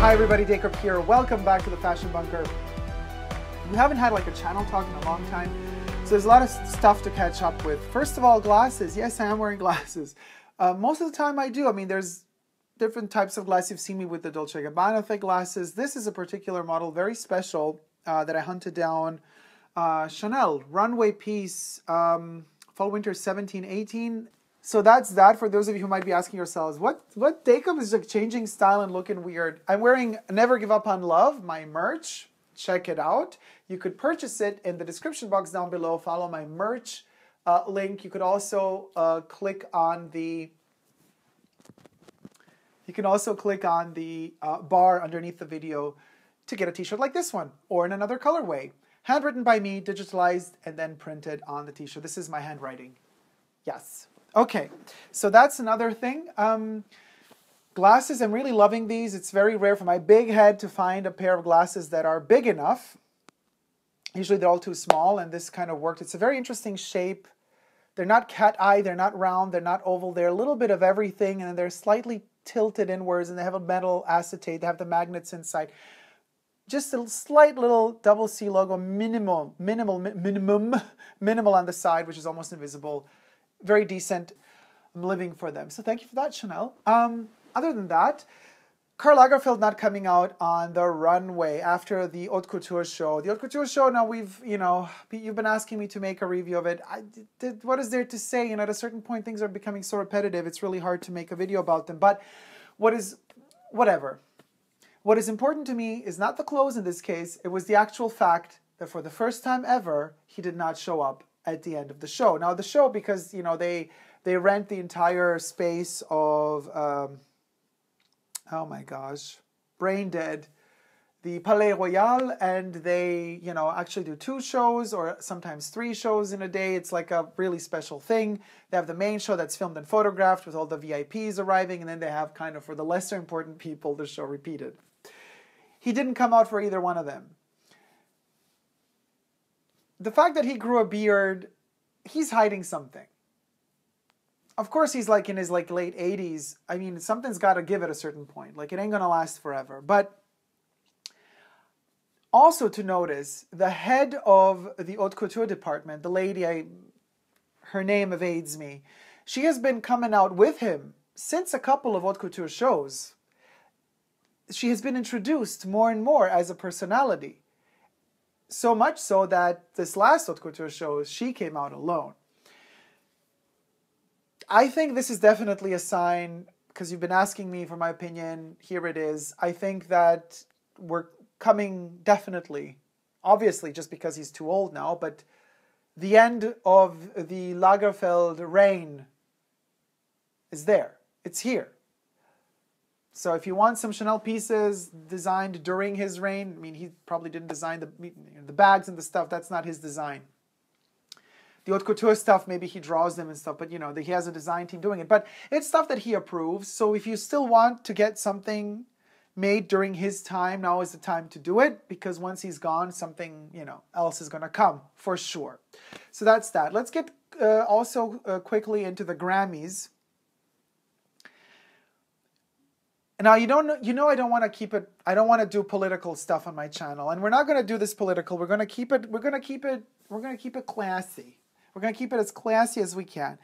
Hi everybody, Dacob here. Welcome back to the Fashion Bunker. We haven't had like a channel talk in a long time, so there's a lot of stuff to catch up with. First of all, glasses. Yes, I am wearing glasses. Most of the time I do. I mean, there's different types of glasses. You've seen me with the Dolce & Gabbana thick glasses. This is a particular model, very special, that I hunted down. Chanel, runway piece, fall-winter 17-18. So that's that. For those of you who might be asking yourselves, what Dacob is like changing style and looking weird. I'm wearing Never Give Up on Love, my merch. Check it out. You could purchase it in the description box down below. Follow my merch link. You could also click on the bar underneath the video to get a t-shirt like this one or in another colorway. Handwritten by me, digitalized, and then printed on the t-shirt. This is my handwriting. Yes. Okay, so that's another thing. Glasses, I'm really loving these. It's very rare for my big head to find a pair of glasses that are big enough. Usually they're all too small, and this kind of worked. It's a very interesting shape. They're not cat eye, they're not round, they're not oval. They're a little bit of everything, and they're slightly tilted inwards, and they have a metal acetate. They have the magnets inside. Just a slight little double C logo, minimal on the side, which is almost invisible. Very decent. I'm living for them. So thank you for that, Chanel. Other than that, Karl Lagerfeld not coming out on the runway after the Haute Couture show. The Haute Couture show, now you've been asking me to make a review of it. What is there to say? At a certain point, things are becoming so repetitive, it's really hard to make a video about them. But whatever. What is important to me is not the clothes in this case. It was the actual fact that for the first time ever, he did not show up at the end of the show. Now the show, because they rent the entire space of oh my gosh, brain dead, the Palais Royal, and they actually do 2 shows or sometimes 3 shows in a day. It's like a really special thing. They have the main show that's filmed and photographed with all the VIPs arriving, and then they have kind of for the lesser important people the show repeated. He didn't come out for either one of them. The fact that he grew a beard, he's hiding something. Of course, he's like in his late 80s. I mean, something's got to give at a certain point. Like, it ain't going to last forever. But also to notice, the head of the Haute Couture department, the lady, her name evades me, she has been coming out with him since a couple of Haute Couture shows. She has been introduced more and more as a personality. So much so that this last Haute Couture show, she came out alone. I think this is definitely a sign, because you've been asking me for my opinion, here it is. I think that we're coming definitely, obviously just because he's too old now, but the end of the Lagerfeld reign is there. It's here. So if you want some Chanel pieces designed during his reign, I mean, he probably didn't design the bags and the stuff. That's not his design. The Haute Couture stuff, maybe he draws them and stuff, but he has a design team doing it. But it's stuff that he approves. So if you still want to get something made during his time, now is the time to do it, because once he's gone, something else is going to come for sure. So that's that. Let's get also quickly into the Grammys. Now, I don't want to keep it, I don't want to do political stuff on my channel, and we're not going to do this political. We're going to keep it classy. We're going to keep it as classy as we can.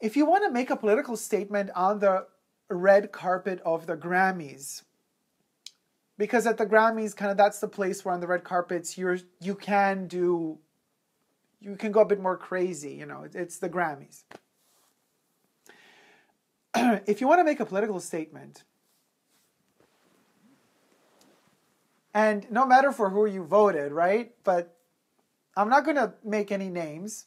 If you want to make a political statement on the red carpet of the Grammys, because at the Grammys, kind of that's the place where on the red carpets you can go a bit more crazy. It's the Grammys. If you want to make a political statement, and no matter for who you voted, right? But I'm not going to make any names.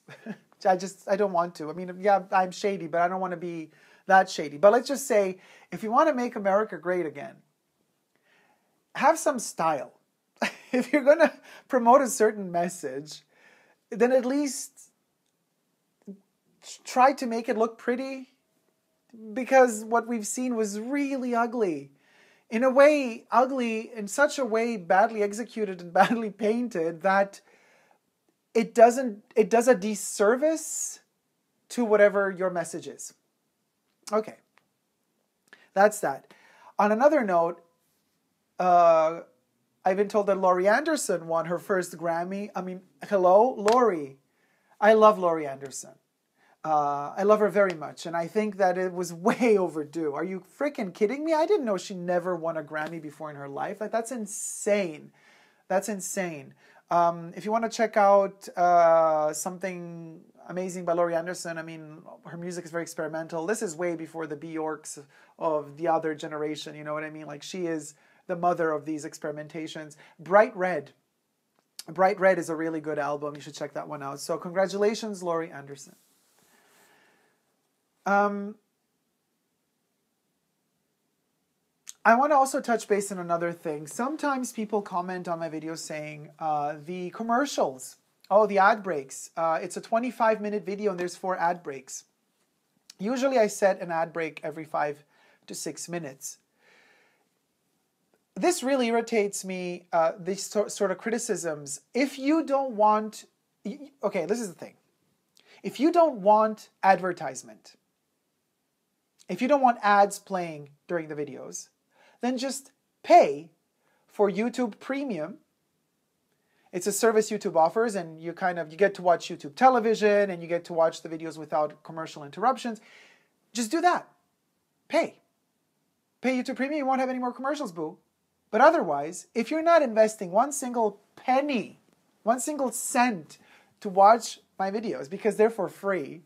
I don't want to. I mean, yeah, I'm shady, but I don't want to be that shady. But let's just say, if you want to make America great again, have some style. If you're going to promote a certain message, then at least try to make it look pretty. Because what we've seen was really ugly. In a way, ugly, in such a way, badly executed and badly painted that it does a disservice to whatever your message is. Okay. That's that. On another note, I've been told that Laurie Anderson won her first Grammy. I mean, hello, Laurie. I love Laurie Anderson. I love her very much, and I think that it was way overdue. Are you freaking kidding me? I didn't know she never won a Grammy before in her life. Like, that's insane. That's insane. If you want to check out something amazing by Laurie Anderson, I mean, her music is very experimental. This is way before the Bjorks of the other generation, you know what I mean? Like, she is the mother of these experimentations. Bright Red. Bright Red is a really good album. You should check that one out. So congratulations, Laurie Anderson. I want to also touch base on another thing. Sometimes people comment on my videos saying the commercials, oh, the ad breaks. It's a 25-minute video and there's 4 ad breaks. Usually I set an ad break every 5 to 6 minutes. This really irritates me, these sort of criticisms. If you don't want, okay, this is the thing. If you don't want advertisement, if you don't want ads playing during the videos, then just pay for YouTube Premium. It's a service YouTube offers, and you get to watch YouTube television and you get to watch the videos without commercial interruptions. Just do that. Pay. Pay YouTube Premium, you won't have any more commercials, boo. But otherwise, if you're not investing one single penny, one single cent to watch my videos because they're for free,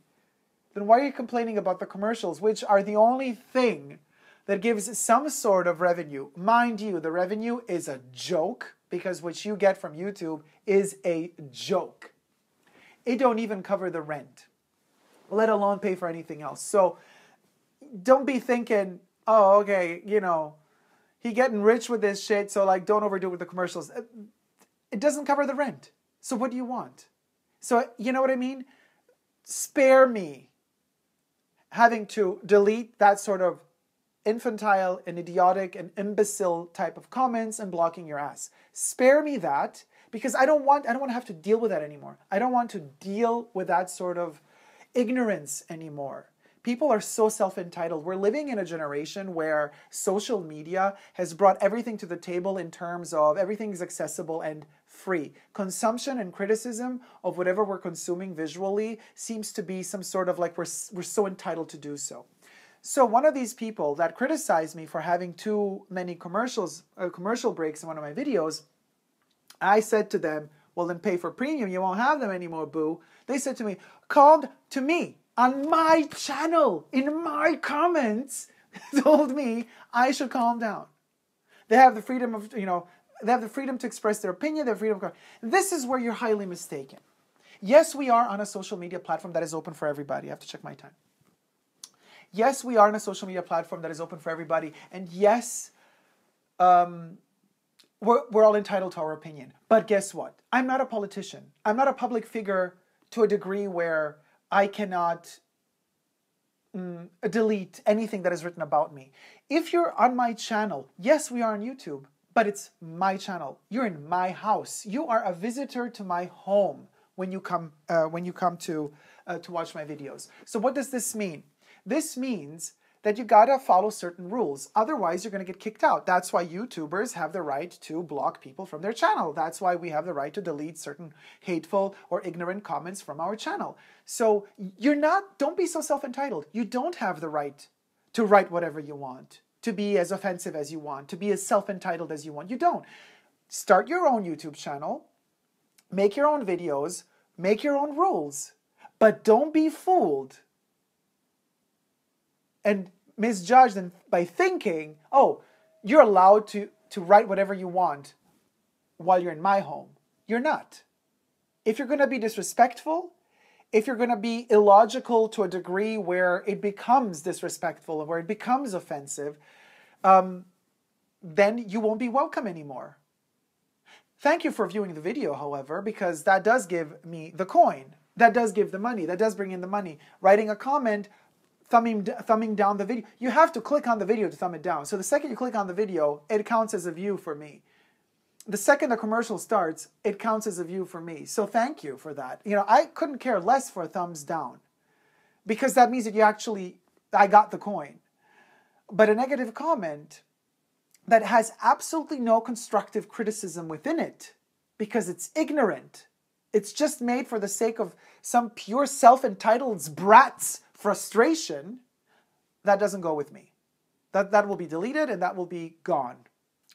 then why are you complaining about the commercials, which are the only thing that gives some sort of revenue? Mind you, the revenue is a joke because what you get from YouTube is a joke. It don't even cover the rent, let alone pay for anything else. So don't be thinking, oh, okay, you know, he getting rich with this shit, so like don't overdo it with the commercials. It doesn't cover the rent. So what do you want? So you know what I mean? Spare me having to delete that sort of infantile and idiotic and imbecile type of comments and blocking your ass. Spare me that, because I don't want to have to deal with that anymore. I don't want to deal with that sort of ignorance anymore. People are so self-entitled. We're living in a generation where social media has brought everything to the table in terms of everything is accessible and free. Consumption and criticism of whatever we're consuming visually seems to be some sort of like we're so entitled to do so. So one of these people that criticized me for having too many commercial breaks in one of my videos, I said to them, well, then pay for premium. You won't have them anymore, boo. They said to me, called to me on my channel, in my comments, told me I should calm down. They have the freedom of, you know, they have the freedom to express their opinion, they have freedom of... This is where you're highly mistaken. Yes, we are on a social media platform that is open for everybody. I have to check my time. Yes, we are on a social media platform that is open for everybody. And yes, we're all entitled to our opinion. But guess what? I'm not a politician. I'm not a public figure to a degree where I cannot delete anything that is written about me. If you're on my channel, yes, we are on YouTube, but it's my channel. You're in my house. You are a visitor to my home when you come to watch my videos. So what does this mean? This means that you gotta follow certain rules. Otherwise, you're gonna get kicked out. That's why YouTubers have the right to block people from their channel. That's why we have the right to delete certain hateful or ignorant comments from our channel. So don't be so self-entitled. You don't have the right to write whatever you want, to be as offensive as you want, to be as self-entitled as you want. You don't. Start your own YouTube channel, make your own videos, make your own rules, but don't be fooled and misjudged by thinking, oh, you're allowed to write whatever you want while you're in my home. You're not. If you're going to be disrespectful, if you're going to be illogical to a degree where it becomes disrespectful or where it becomes offensive, then you won't be welcome anymore. Thank you for viewing the video, however, because that does give me the coin. That does give the money. That does bring in the money. Writing a comment, thumbing down the video. You have to click on the video to thumb it down. So the second you click on the video, it counts as a view for me. The second the commercial starts, it counts as a view for me. So thank you for that. You know, I couldn't care less for a thumbs down because that means that I got the coin. But a negative comment, that has absolutely no constructive criticism within it because it's ignorant. It's just made for the sake of some pure self-entitled brat's frustration, that doesn't go with me. That will be deleted and that will be gone.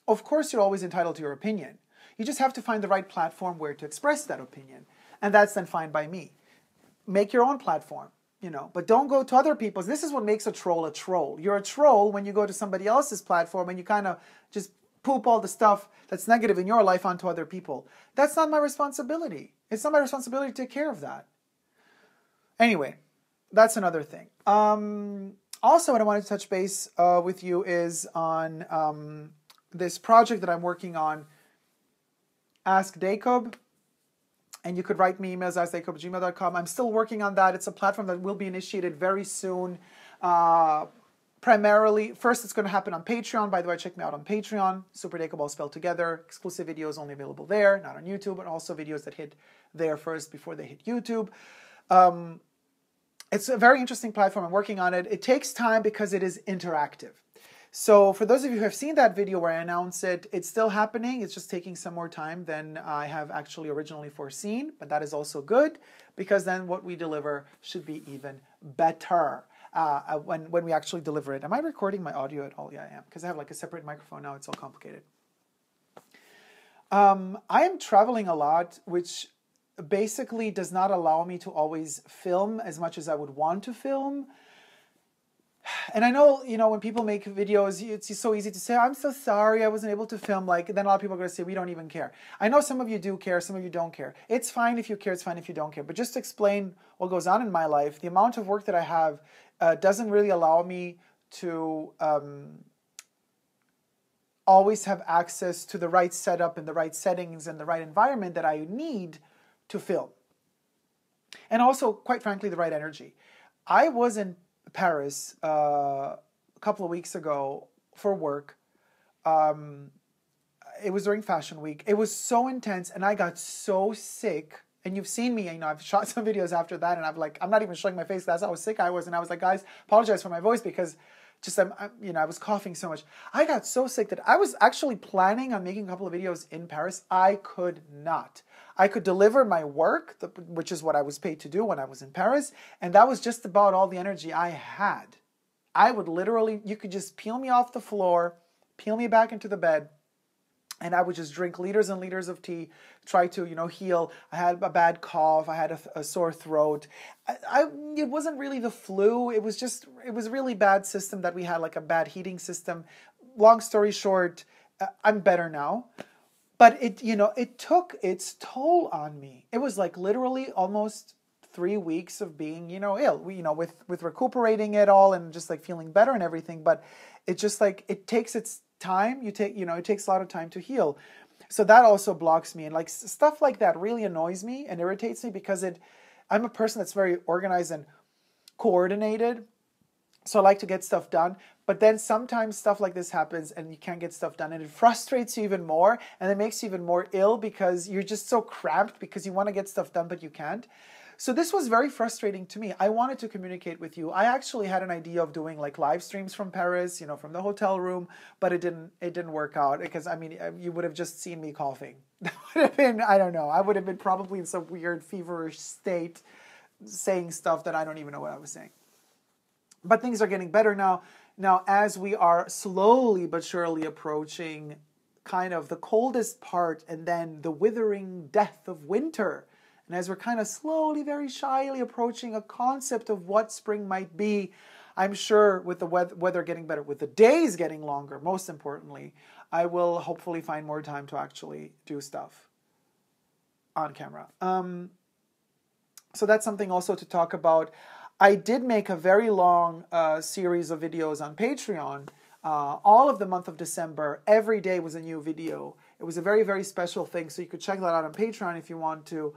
Of course, you're always entitled to your opinion. You just have to find the right platform where to express that opinion. And that's then fine by me. Make your own platform, you know, but don't go to other people's. This is what makes a troll a troll. You're a troll when you go to somebody else's platform and you kind of just poop all the stuff that's negative in your life onto other people. That's not my responsibility. It's not my responsibility to take care of that. Anyway, that's another thing. Also, what I wanted to touch base with you is on this project that I'm working on, Ask Dacob. And you could write me emails, askdacob@gmail.com. I'm still working on that. It's a platform that will be initiated very soon. Primarily, first it's going to happen on Patreon. By the way, check me out on Patreon. Super Dacob all spelled together. Exclusive videos only available there, not on YouTube, but also videos that hit there first before they hit YouTube. It's a very interesting platform. I'm working on it. It takes time because it is interactive. So for those of you who have seen that video where I announced it, it's still happening. It's just taking some more time than I have actually originally foreseen. But that is also good because then what we deliver should be even better when we actually deliver it. Am I recording my audio at all? Yeah, I am, because I have like a separate microphone now. It's all complicated. I am traveling a lot, which basically does not allow me to always film as much as I would want to film. And I know, you know, when people make videos, it's so easy to say, I'm so sorry I wasn't able to film. Like, then a lot of people are going to say, we don't even care. I know some of you do care, some of you don't care. It's fine if you care, it's fine if you don't care. But just to explain what goes on in my life, the amount of work that I have doesn't really allow me to always have access to the right setup and the right settings and the right environment that I need to film. And also, quite frankly, the right energy. I was in Paris a couple of weeks ago for work. It was during Fashion Week. It was so intense and I got so sick. And you've seen me, you know, I've shot some videos after that and I'm not even showing my face. That's how sick I was. And I was like, guys, apologize for my voice because just, you know, I was coughing so much. I got so sick that I was actually planning on making a couple of videos in Paris. I could not. I could deliver my work, which is what I was paid to do when I was in Paris, and that was just about all the energy I had. I would literally, you could just peel me off the floor, peel me back into the bed, and I would just drink liters and liters of tea, try to, you know, heal. I had a bad cough. I had a sore throat. It wasn't really the flu. It was a really bad system that we had, like a bad heating system. Long story short, I'm better now. But it, you know, it took its toll on me. It was like literally almost 3 weeks of being, you know, ill. You know, with recuperating it all and just like feeling better and everything. But it just like, it takes its time. It takes a lot of time to heal. So that also blocks me. And like stuff like that really annoys me and irritates me because I'm a person that's very organized and coordinated. So I like to get stuff done. But then sometimes stuff like this happens and you can't get stuff done and it frustrates you even more and it makes you even more ill because you're just so cramped because you want to get stuff done but you can't. So this was very frustrating to me. I wanted to communicate with you. I actually had an idea of doing like live streams from Paris, you know, from the hotel room, but it didn't work out because, I mean, you would have just seen me coughing. That would have been, I don't know, I would have been probably in some weird feverish state saying stuff that I don't even know what I was saying. But things are getting better now. Now, as we are slowly but surely approaching kind of the coldest part and then the withering death of winter, and as we're kind of slowly, very shyly approaching a concept of what spring might be, I'm sure with the weather getting better, with the days getting longer, most importantly, I will hopefully find more time to actually do stuff on camera. So that's something also to talk about. I did make a very long series of videos on Patreon. All of the month of December, every day was a new video. It was a very, very special thing. So you could check that out on Patreon if you want to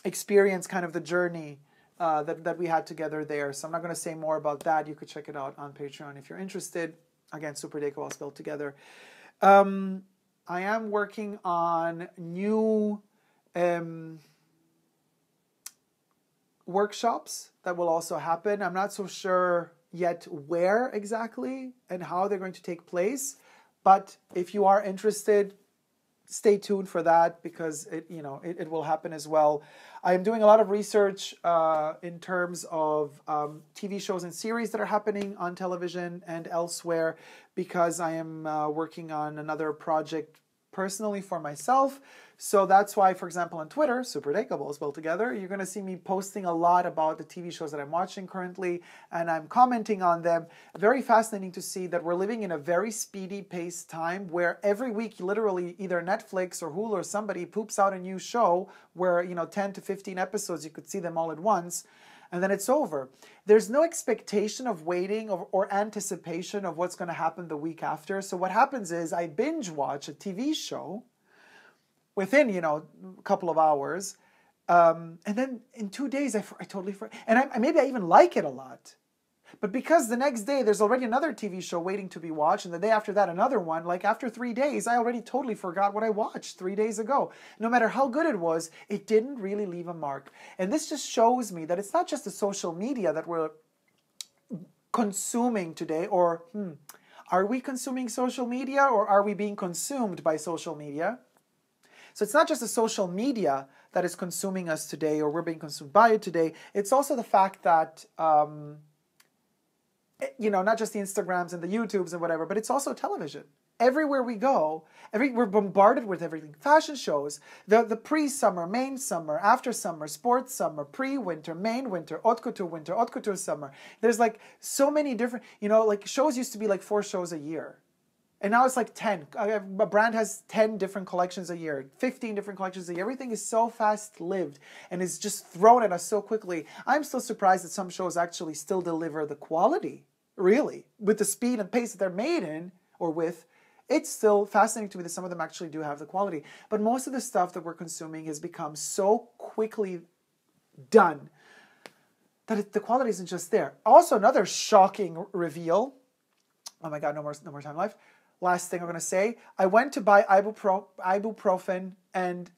experience kind of the journey that we had together there. So I'm not going to say more about that. You could check it out on Patreon if you're interested. Again, Super Dacob all spelled together. I am working on new workshops that will also happen. I'm not so sure yet where exactly and how they're going to take place. But if you are interested, stay tuned for that, because it will happen as well. I am doing a lot of research in terms of TV shows and series that are happening on television and elsewhere, because I am working on another project personally for myself. So that's why, for example, on Twitter, Super Dacob spelled together, you're going to see me posting a lot about the TV shows that I'm watching currently, and I'm commenting on them. Very fascinating to see that we're living in a very speedy paced time where every week, literally, either Netflix or Hulu or somebody poops out a new show where, 10 to 15 episodes, you could see them all at once, and then it's over. There's no expectation of waiting or anticipation of what's going to happen the week after. So what happens is I binge watch a TV show within, a couple of hours. And then in 2 days, I totally forget. And maybe I even like it a lot. But because the next day, there's already another TV show waiting to be watched, and the day after that, another one, like after 3 days, I already totally forgot what I watched 3 days ago. No matter how good it was, it didn't really leave a mark. And this just shows me that it's not just the social media that we're consuming today, or are we consuming social media, or are we being consumed by social media? So it's not just the social media that is consuming us today, or we're being consumed by it today. It's also the fact that, not just the Instagrams and the YouTubes and whatever, but it's also television. Everywhere we go, we're bombarded with everything. Fashion shows, the pre-summer, main summer, after summer, sports summer, pre-winter, main winter, haute couture summer. There's like so many different, like shows used to be like 4 shows a year. And now it's like 10. A brand has 10 different collections a year, 15 different collections a year. Everything is so fast-lived and is just thrown at us so quickly. I'm still surprised that some shows actually still deliver the quality, really, with the speed and pace that they're made in or with. It's still fascinating to me that some of them actually do have the quality. But most of the stuff that we're consuming has become so quickly done that the quality isn't just there. Also, another shocking reveal. Oh my God, no more time left. Last thing I'm going to say, I went to buy ibuprofen, and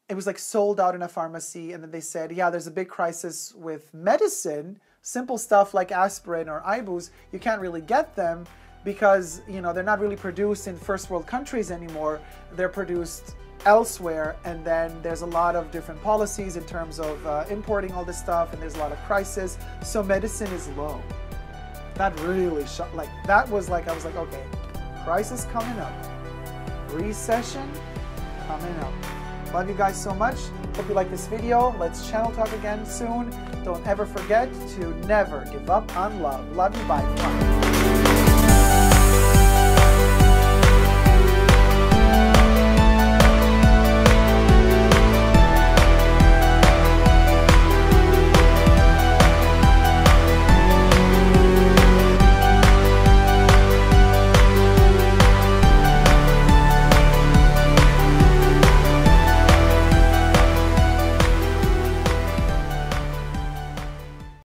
it was like sold out in a pharmacy, and then they said, yeah, there's a big crisis with medicine, simple stuff like aspirin or Ibus, you can't really get them because, they're not really produced in first world countries anymore, they're produced elsewhere, and then there's a lot of different policies in terms of importing all this stuff, and there's a lot of crisis, so medicine is low. That really shocked, I was like, okay, crisis coming up, recession coming up. Love you guys so much. Hope you like this video. Let's channel talk again soon. Don't ever forget to never give up on love. Love you, bye.